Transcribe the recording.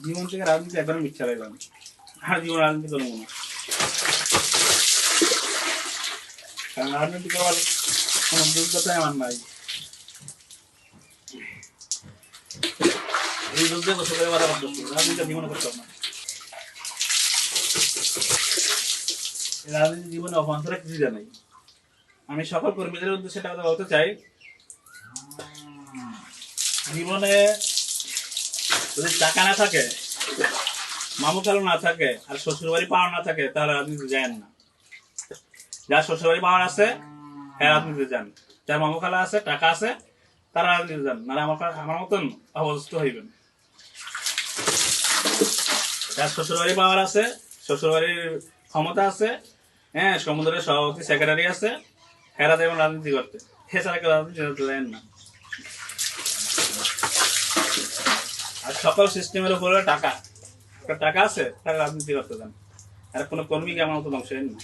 জীবন থেকে রাজনীতি একবার মিথ্যা লাগলাম, আর জীবন রাজনীতি করবো না, কারণ রাজনীতি করার কোনো যোগ্যতাই আমার নাই। এই যুদ্ধে বসে করে বাধা করতে রাজনীতি জীবনে করতে হবে না। রাজনীতি জীবনে অবান্তরে কিছু জানাই। আমি সকল কর্মীদের উদ্দেশ্যে একটা কথা বলতে চাই, জীবনে যদি টাকা না থাকে, মামু খালু না থাকে, আর শ্বশুর বাড়ি পাওয়ার না থাকে, তাহলে রাজনীতি যান না। যার শ্বশুর বাড়ি পাওয়ার আছে হ্যাঁ রাজনীতি যান, যার মামু খালা আছে, টাকা আছে, তারা রাজনীতি যান, নাহলে আমার মতন অবস্থ হইবেন। যার শ্বশুর বাড়ি পাওয়ার আছে, শ্বশুর বাড়ির ক্ষমতা আছে, হ্যাঁ সমুদ্রের সভাপতি সেক্রেটারি আছে, হেরা দেবেন রাজনীতি করতে, এছাড়া কেউ রাজনীতি দেন না। আর সকল সিস্টেমের উপরে টাকা, টাকা আছে তারা রাজনীতি করতে দেন, আর কোনো কর্মীকে আমার মতো ধ্বংস না।